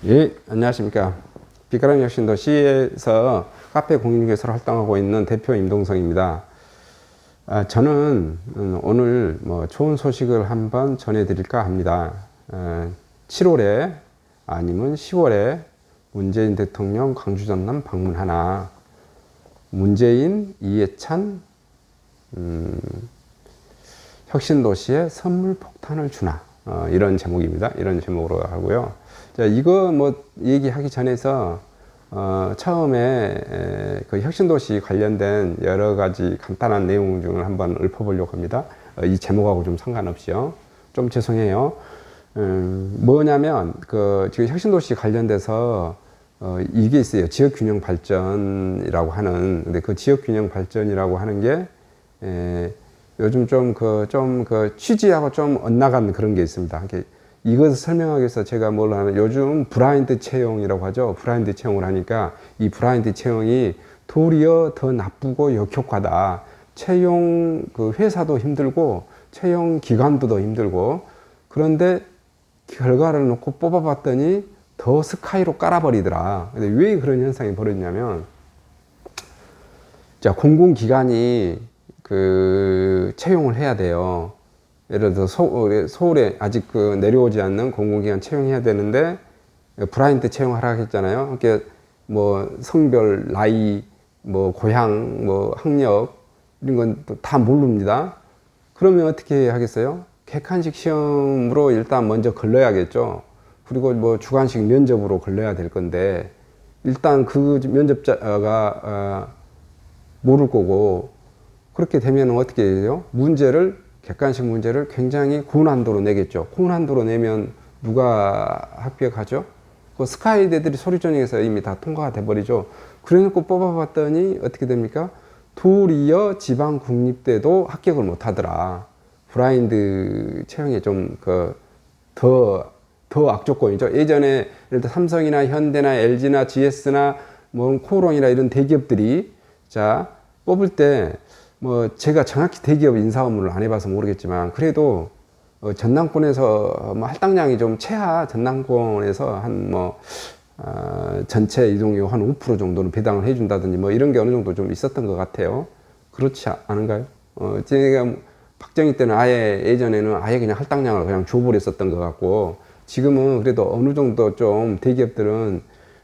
예, 안녕하십니까. 빛가람 혁신도시에서 카페 공인중개사로 활동하고 있는 대표 임동성입니다. 저는 오늘 좋은 소식을 한번 전해드릴까 합니다. 7월에 아니면 10월에 문재인 대통령 광주 전남 방문하나, 문재인, 이해찬, 혁신도시에 선물 폭탄을 주나, 이런 제목입니다. 이런 제목으로 하고요. 자, 이거 얘기하기 전에서 처음에 그 혁신도시 관련된 여러 가지 간단한 내용 중을 한번 읊어보려고 합니다. 이 제목하고 좀 상관없이요. 좀 죄송해요. 뭐냐면 지금 혁신도시 관련돼서 이게 있어요. 지역균형 발전이라고 하는. 근데 그 지역균형 발전이라고 하는 게 요즘 좀 취지하고 좀 엇나간 그런 게 있습니다. 이것을 설명하기 위해서 제가 뭘 하면, 요즘 브라인드 채용이라고 하죠. 브라인드 채용을 하니까 이 브라인드 채용이 도리어 더 나쁘고 역효과다. 채용 회사도 힘들고 채용 기관도 더 힘들고, 그런데 결과를 놓고 뽑아봤더니 더 스카이로 깔아버리더라. 근데 왜 그런 현상이 벌어지냐면, 자, 공공기관이 채용을 해야 돼요. 예를 들어서 서울에 아직 내려오지 않는 공공기관 채용해야 되는데 브라인드 채용하라고 했잖아요. 그러니까 성별, 나이, 고향, 학력 이런 건 다 모릅니다. 그러면 어떻게 하겠어요? 객관식 시험으로 일단 먼저 걸러야겠죠. 그리고 주관식 면접으로 걸러야 될 건데, 일단 그 면접자가 모를 거고, 그렇게 되면 어떻게 해요? 객관식 문제를 굉장히 고난도로 내겠죠. 고난도로 내면 누가 합격하죠? 그 스카이대들이 소리전형에서 이미 다 통과가 돼버리죠. 그래놓고 뽑아봤더니 어떻게 됩니까? 도리어 지방 국립대도 합격을 못 하더라. 브라인드 채용이 좀 더 악조건이죠. 예전에 예를 들어 삼성이나 현대나 LG나 GS나 코오롱이나 이런 대기업들이 자 뽑을 때 제가 정확히 대기업 인사 업무를 안 해봐서 모르겠지만, 그래도 전남권에서 할당량이 좀 최하 전남권에서 전체 이동료 한 5% 정도는 배당을 해준다든지 이런 게 어느 정도 좀 있었던 것 같아요. 그렇지 않은가요? 제가 박정희 때는 예전에는 아예 그냥 할당량을 그냥 줘버렸었던 것 같고, 지금은 그래도 어느 정도 좀 대기업들은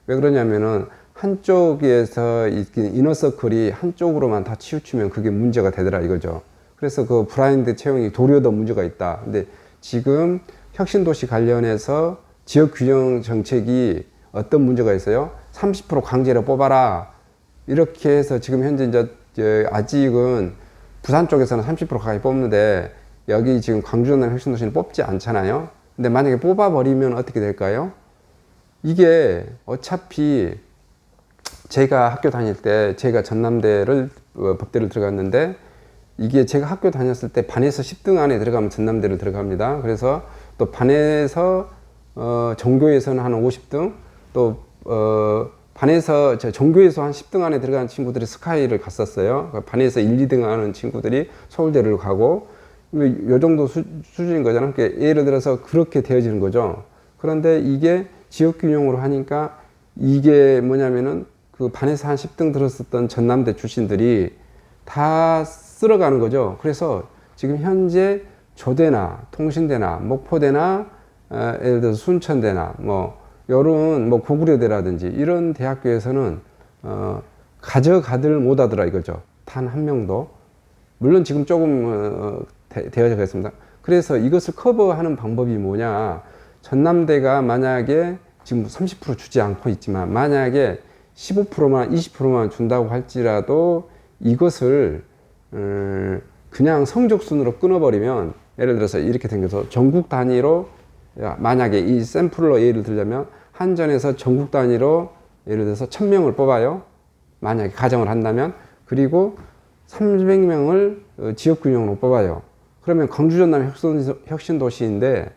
왜 그러냐면은, 한쪽에서 이너서클이 한쪽으로만 다 치우치면 그게 문제가 되더라 이거죠. 그래서 그 브라인드 채용이 도리어 더 문제가 있다. 근데 지금 혁신도시 관련해서 지역균형 정책이 어떤 문제가 있어요? 30% 강제로 뽑아라. 이렇게 해서 지금 현재 이제 아직은 부산 쪽에서는 30% 가까이 뽑는데, 여기 지금 광주 전남 혁신도시는 뽑지 않잖아요. 근데 만약에 뽑아버리면 어떻게 될까요? 이게 어차피 제가 학교 다닐 때, 제가 전남대를 법대를 들어갔는데, 이게 제가 학교 다녔을 때 반에서 10등 안에 들어가면 전남대를 들어갑니다. 그래서 또 반에서 전교에서는 한 50등, 또 반에서 전교에서 한 10등 안에 들어가는 친구들이 스카이를 갔었어요. 반에서 1, 2등 하는 친구들이 서울대를 가고, 요 정도 수준인 거잖아요. 그러니까 예를 들어서 그렇게 되어지는 거죠. 그런데 이게 지역균형으로 하니까 이게 뭐냐면은, 그 반에서 한 10등 들었었던 전남대 출신들이 다 쓸어가는 거죠. 그래서 지금 현재 조대나 통신대나 목포대나 예를 들어서 순천대나 요런 고구려대라든지 이런 대학교에서는 가져가들 못하더라 이거죠. 단 한 명도. 물론 지금 조금 되어져 있습니다. 그래서 이것을 커버하는 방법이 뭐냐? 전남대가 만약에 지금 30% 주지 않고 있지만, 만약에 15%만 20%만 준다고 할지라도 이것을 그냥 성적순으로 끊어버리면, 예를 들어서 이렇게 생겨서 전국 단위로, 만약에 이 샘플로 예를 들자면 한전에서 전국 단위로 예를 들어서 1000명을 뽑아요. 만약에 가정을 한다면. 그리고 300명을 지역균형으로 뽑아요. 그러면 광주 전남 혁신도시인데,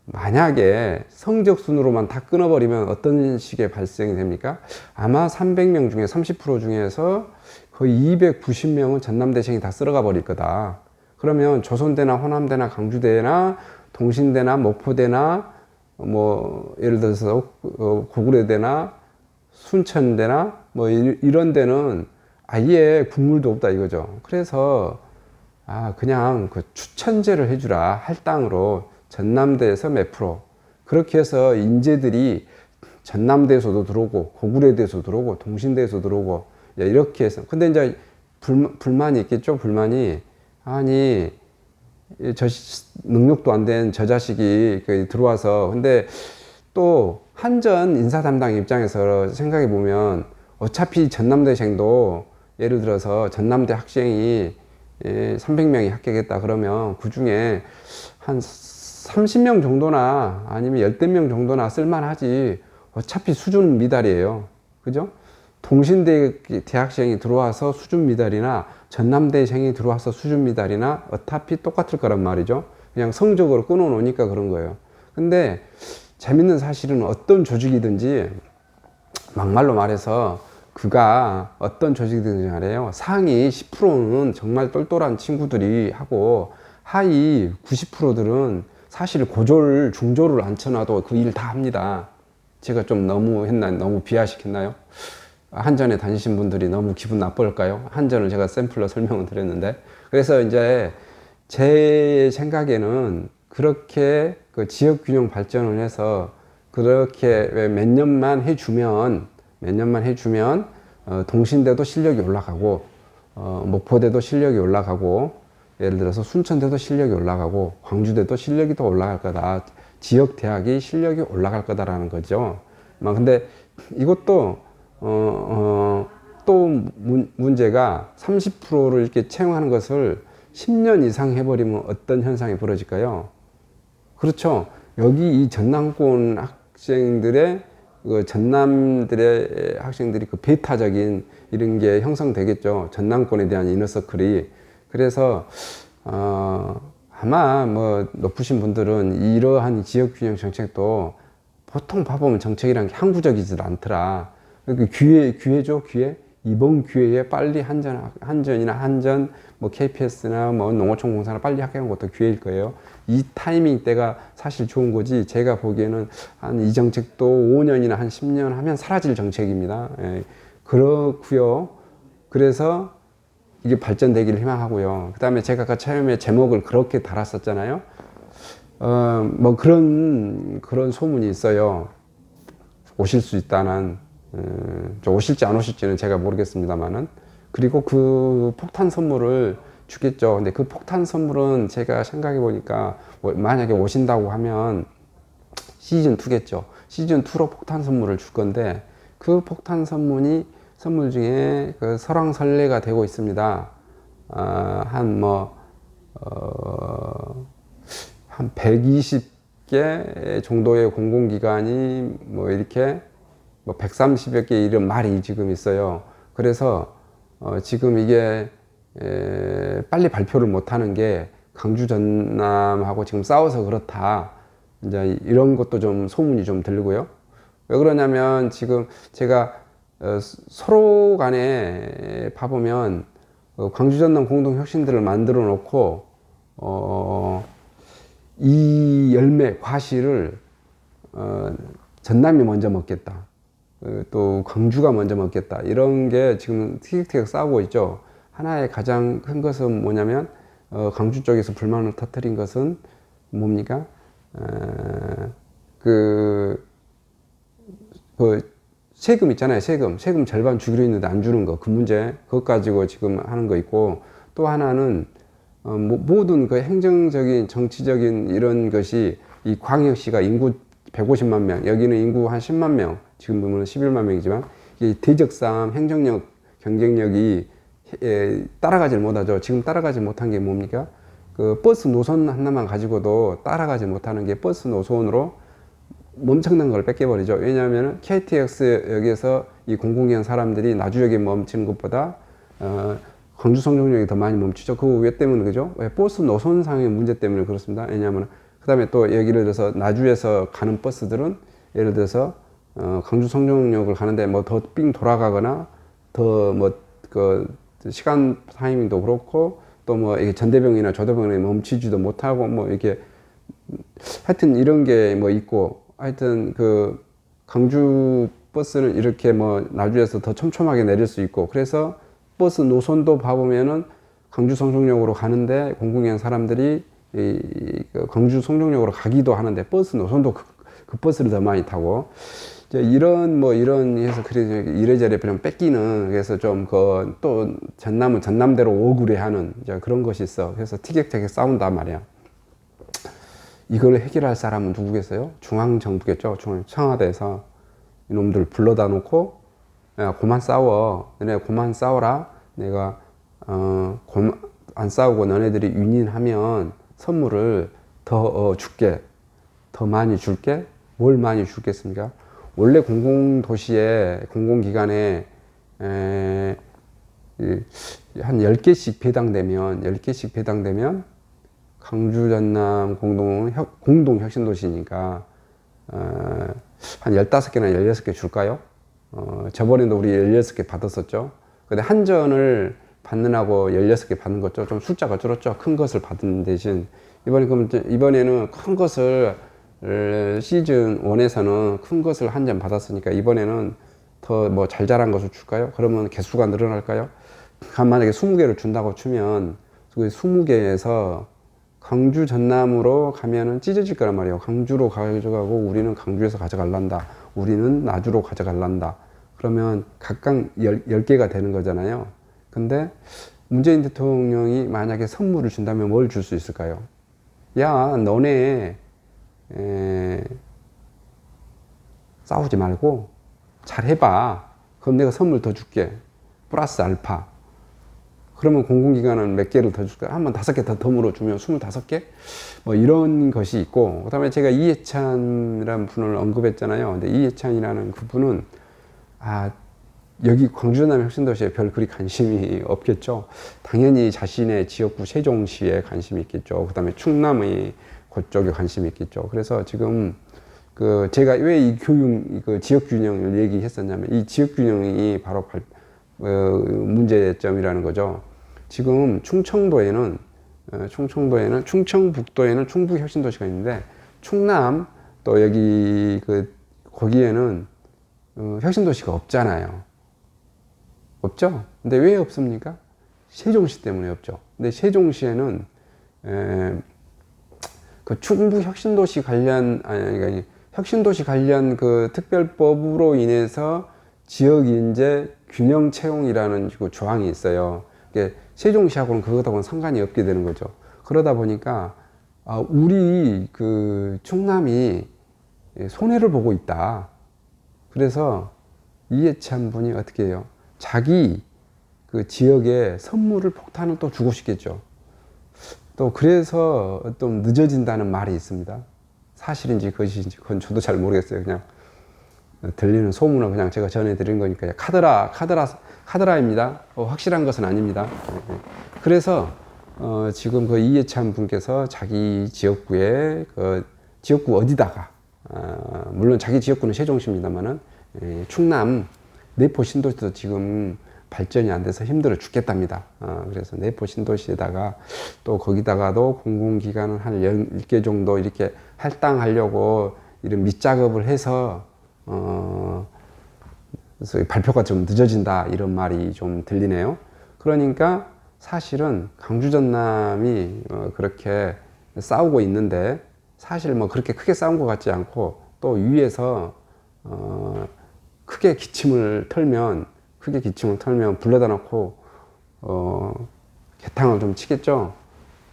만약에 성적순으로만 다 끊어버리면 어떤 식의 발생이 됩니까? 아마 300명 중에 30% 중에서 거의 290명은 전남대생이 다 쓸어가 버릴 거다. 그러면 조선대나 호남대나 강주대나 동신대나 목포대나 뭐 예를 들어서 고구려대나 순천대나 뭐 이런 데는 아예 국물도 없다 이거죠. 그래서 그냥 그 추천제를 해주라. 할당으로 전남대에서 몇 프로. 그렇게 해서 인재들이 전남대에서도 들어오고 고구려대에서 들어오고 동신대에서 들어오고 이렇게 해서. 근데 이제 불만이 있겠죠. 불만이 아니 저 능력도 안 된 저 자식이 들어와서. 근데 또 한전 인사 담당 입장에서 생각해 보면 어차피 전남대생도 예를 들어서 전남대 학생이 300명이 합격했다 그러면 그 중에 한 30명 정도나 아니면 10대 명 정도나 쓸만하지. 어차피 수준 미달이에요. 그죠? 동신대 대학생이 들어와서 수준 미달이나 전남대생이 들어와서 수준 미달이나 어차피 똑같을 거란 말이죠. 그냥 성적으로 끊어 놓으니까 그런 거예요. 근데 재밌는 사실은 어떤 조직이든지 막말로 말해서 그가 어떤 조직이든지 말해요. 상위 10%는 정말 똘똘한 친구들이 하고 하위 90%들은 사실 고졸, 중졸을 앉혀놔도 그 일 다 합니다. 제가 좀 너무 했나요? 너무 비하시켰나요? 한전에 다니신 분들이 너무 기분 나쁠까요? 한전을 제가 샘플로 설명을 드렸는데. 그래서 이제 제 생각에는 그렇게 그 지역 균형 발전을 해서 그렇게 몇 년만 해주면 동신대도 실력이 올라가고 목포대도 실력이 올라가고 예를 들어서 순천대도 실력이 올라가고 광주대도 실력이 더 올라갈 거다. 지역 대학이 실력이 올라갈 거다라는 거죠. 근데 이것도 또 문제가 30%를 이렇게 채용하는 것을 10년 이상 해버리면 어떤 현상이 벌어질까요? 그렇죠. 여기 이 전남권 학생들의 전남들의 학생들이 그 배타적인 이런 게 형성되겠죠. 전남권에 대한 이너서클이. 그래서 아마 뭐 높으신 분들은 이러한 지역균형 정책도 보통 봐보면 정책이란 게 항구적이지도 않더라. 기회죠, 기회. 이번 기회에 빨리 한전이나 한전, 뭐 KPS나 뭐 농어촌공사나 빨리 합격하는 것도 기회일 거예요. 이 타이밍 때가 사실 좋은 거지. 제가 보기에는 한 이 정책도 5년이나 한 10년 하면 사라질 정책입니다. 예. 그렇고요. 그래서 이게 발전되기를 희망하고요. 그 다음에 제가 아까 처음에 제목을 그렇게 달았었잖아요. 뭐 그런 소문이 있어요. 오실 수 있다는. 오실지 안 오실지는 제가 모르겠습니다만은. 그리고 그 폭탄 선물을 주겠죠. 근데 그 폭탄 선물은 제가 생각해 보니까 만약에 오신다고 하면 시즌2겠죠. 시즌2로 폭탄 선물을 줄 건데 그 폭탄 선물 중에 그 설왕설래가 되고 있습니다. 한 120개 정도의 공공기관이 뭐 이렇게 130여 개 이런 말이 지금 있어요. 그래서 지금 이게 빨리 발표를 못 하는 게 강주 전남하고 지금 싸워서 그렇다. 이제 이런 것도 좀 소문이 좀 들고요. 왜 그러냐면 지금 제가 서로 간에 봐보면 광주 전남 공동 혁신들을 만들어 놓고 이 열매 과실을 전남이 먼저 먹겠다. 또 광주가 먼저 먹겠다. 이런 게 지금 티격태격 싸우고 있죠. 하나의 가장 큰 것은 뭐냐면 광주 쪽에서 불만을 터뜨린 것은 뭡니까? 그 세금 있잖아요. 세금 절반 주기로 했는데 안 주는 거. 그 문제. 그것 가지고 지금 하는 거 있고, 또 하나는 모든 그 행정적인 정치적인 이런 것이 이 광역시가 인구 150만 명, 여기는 인구 한 10만 명, 지금 보면 11만 명이지만 이 대적상 행정력, 경쟁력이 따라가질 못하죠. 지금 따라가지 못한 게 뭡니까? 그 버스 노선 하나만 가지고도 따라가지 못하는 게 버스 노선으로 엄청난 걸 뺏겨버리죠. 왜냐하면 KTX 역에서 이 공공기관 사람들이 나주역에 멈추는 것보다 광주 성동역이 더 많이 멈추죠. 그 왜 때문에 그죠? 왜 버스 노선상의 문제 때문에 그렇습니다. 왜냐하면 그 다음에 또 예를 들어서 나주에서 가는 버스들은 예를 들어서 광주 성동역을 가는데 뭐 더 삥 돌아가거나 더 그 시간 타이밍도 그렇고 또 뭐 이게 전대병이나 조대병에 멈추지도 못하고 뭐 이렇게 하여튼 이런 게 뭐 있고 하여튼 그 광주 버스는 이렇게 뭐 나주에서 더 촘촘하게 내릴 수 있고, 그래서 버스 노선도 봐보면은 광주 성송역으로 가는데 공공기관 사람들이 그 광주 성송역으로 가기도 하는데 버스 노선도 그 버스를 더 많이 타고, 이런 해서 그래 이래저래 그냥 뺏기는, 그래서 좀 그 또 전남은 전남대로 억울해하는 그런 것이 있어. 그래서 티격태격 싸운단 말이야. 이걸 해결할 사람은 누구겠어요? 중앙정부겠죠. 청와대에서 이놈들 불러다 놓고, 야, 그만 싸워. 너네 그만 싸워라. 내가 안 싸우고 너네들이 윈윈하면 선물을 더 줄게. 더 많이 줄게. 뭘 많이 줄겠습니까? 원래 공공도시에, 공공기관에 한 10개씩 배당되면 광주 전남 공동 혁신도시니까 한 15개나 16개 줄까요? 저번에도 우리 16개 받았었죠. 근데 한전을 받느라고 16개 받는 거죠. 좀 숫자가 줄었죠. 큰 것을 받은 대신. 이번에는 큰 것을 시즌 1에서는 큰 것을 한 점 받았으니까 이번에는 더 뭐 잘 자란 것을 줄까요? 그러면 개수가 늘어날까요? 만약에 20개를 준다고 치면 그 20개에서 광주 전남으로 가면은 찢어질 거란 말이에요. 광주로 가져가고 우리는 광주에서 가져갈란다. 우리는 나주로 가져갈란다. 그러면 각각 10개가 되는 거잖아요. 근데 문재인 대통령이 만약에 선물을 준다면 뭘 줄 수 있을까요? 야, 너네 싸우지 말고 잘 해봐. 그럼 내가 선물 더 줄게. 플러스 알파. 그러면 공공기관은 몇 개를 더 줄까? 한번 5개 더 물어주면 25개? 뭐 이런 것이 있고, 그 다음에 제가 이해찬이라는 분을 언급했잖아요. 근데 이해찬이라는 그분은, 여기 광주 전남 혁신도시에 별 그리 관심이 없겠죠. 당연히 자신의 지역구 세종시에 관심이 있겠죠. 그 다음에 충남의 그쪽에 관심이 있겠죠. 그래서 지금 제가 왜 이 지역 균형을 얘기했었냐면, 이 지역 균형이 바로 문제점이라는 거죠. 지금 충청북도에는 충북혁신도시가 있는데, 충남 또 여기 거기에는 혁신도시가 없잖아요. 없죠? 근데 왜 없습니까? 세종시 때문에 없죠. 근데 세종시에는 그 충북혁신도시 관련 혁신도시 관련 그 특별법으로 인해서 지역인재 균형 채용이라는 그 조항이 있어요. 세종시하고는 그것하고는 상관이 없게 되는 거죠. 그러다 보니까 우리 그 충남이 손해를 보고 있다. 그래서 이해찬 분이 어떻게 해요? 자기 그 지역에 선물을 폭탄을 또 주고 싶겠죠. 또 그래서 좀 늦어진다는 말이 있습니다. 사실인지 그것인지 그건 저도 잘 모르겠어요. 그냥 들리는 소문을 그냥 제가 전해드린 거니까요. 카드라입니다. 확실한 것은 아닙니다. 그래서 지금 그 이해찬 분께서 자기 지역구에 지역구 어디다가 물론 자기 지역구는 세종시입니다만은 충남 내포 신도시도 지금 발전이 안 돼서 힘들어 죽겠답니다. 그래서 내포 신도시에다가 또 거기다가도 공공기관을 한 10개 정도 이렇게 할당하려고 이런 밑작업을 해서 그래서 발표가 좀 늦어진다 이런 말이 좀 들리네요. 그러니까 사실은 광주 전남이 그렇게 싸우고 있는데 사실 뭐 그렇게 크게 싸운 것 같지 않고 또 위에서 크게 기침을 털면 불러다 놓고 개탕을 좀 치겠죠.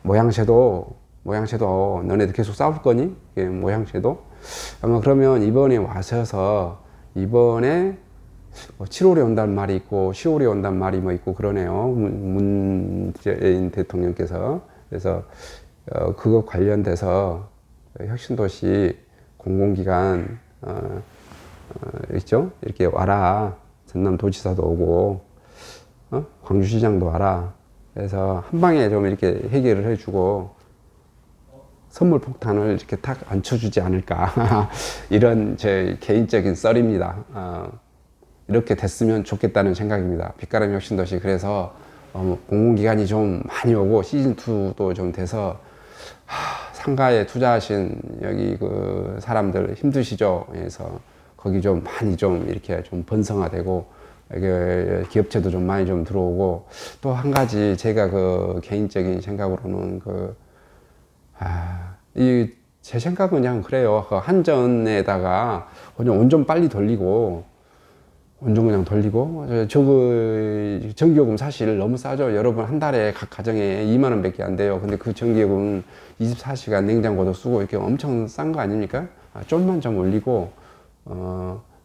모양새도 너네들 계속 싸울 거니? 모양새도 아마 그러면 이번에 와셔서 이번에 7월에 온다는 말이 있고 10월에 온다는 말이 뭐 있고 그러네요. 문재인 대통령께서. 그래서 그거 관련돼서 혁신도시 공공기관 있죠? 이렇게 와라. 전남도지사도 오고 광주시장도 와라. 그래서 한 방에 좀 이렇게 해결을 해주고 선물 폭탄을 이렇게 탁 얹혀주지 않을까. 이런 제 개인적인 썰입니다. 이렇게 됐으면 좋겠다는 생각입니다. 빛가람 혁신도시. 그래서 공공기관이 좀 많이 오고 시즌2도 좀 돼서 상가에 투자하신 여기 그 사람들 힘드시죠? 그래서 거기 좀 많이 좀 이렇게 좀 번성화되고 이게 기업체도 좀 많이 좀 들어오고 또 한 가지 제가 그 개인적인 생각으로는 제 생각은 그냥 그래요. 그 한전에다가 그냥 원전 빨리 돌리고 원전 그냥 돌리고 전기요금 사실 너무 싸죠. 여러분 한 달에 각 가정에 2만 원 밖에 안 돼요. 근데 그 전기요금 24시간 냉장고도 쓰고 이렇게 엄청 싼 거 아닙니까? 좀만 좀 올리고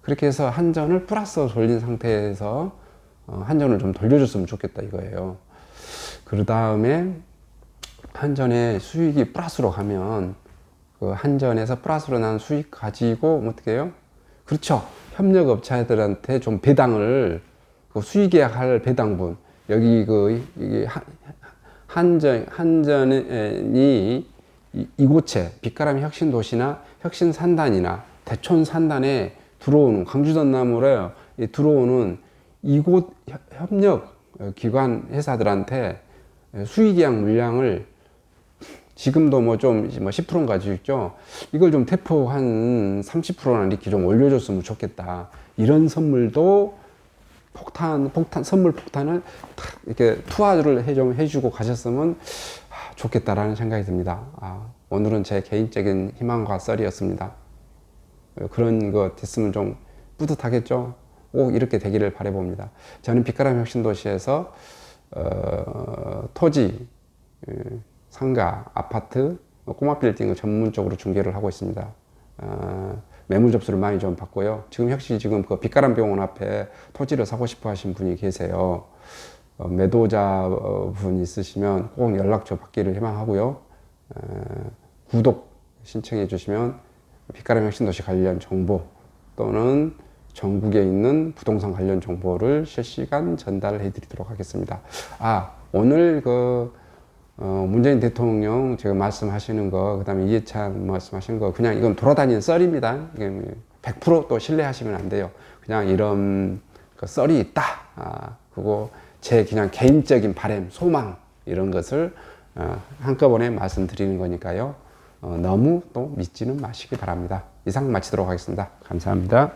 그렇게 해서 한전을 플러스 돌린 상태에서 한전을 좀 돌려줬으면 좋겠다 이거예요. 그 다음에 한전의 수익이 플러스로 가면 그 한전에서 플러스로 난 수익 가지고 어떻게 해요? 그렇죠. 협력업체들한테 좀 배당을 그 수익계약할 배당분 여기 이게 한전이 이곳에 빛가람 혁신도시나 혁신산단이나 대촌산단에 들어오는 광주 전남으로 들어오는 이곳 협력 기관 회사들한테 수익계약 물량을 지금도 뭐 10%는 가지고 있죠. 이걸 좀 대폭 한 30%나 이렇게 좀 올려줬으면 좋겠다. 이런 선물도 선물 폭탄을 탁 이렇게 투하를 해주고 가셨으면 좋겠다라는 생각이 듭니다. 오늘은 제 개인적인 희망과 썰이었습니다. 그런 거 됐으면 좀 뿌듯하겠죠. 꼭 이렇게 되기를 바라봅니다. 저는 빛가람 혁신도시에서 토지, 상가, 아파트, 꼬마 빌딩을 전문적으로 중개를 하고 있습니다. 매물 접수를 많이 좀 받고요. 지금 그 빛가람 병원 앞에 토지를 사고 싶어 하신 분이 계세요. 매도자 분 있으시면 꼭 연락처 받기를 희망하고요. 구독 신청해 주시면 빛가람 혁신도시 관련 정보 또는 전국에 있는 부동산 관련 정보를 실시간 전달해 드리도록 하겠습니다. 오늘 문재인 대통령 제가 말씀하시는 거, 그 다음에 이해찬 말씀하시는 거, 그냥 이건 돌아다니는 썰입니다. 100%또 신뢰하시면 안 돼요. 그냥 이런 썰이 있다. 그리고 제 그냥 개인적인 바람, 소망, 이런 것을 한꺼번에 말씀드리는 거니까요. 너무 또 믿지는 마시기 바랍니다. 이상 마치도록 하겠습니다. 감사합니다.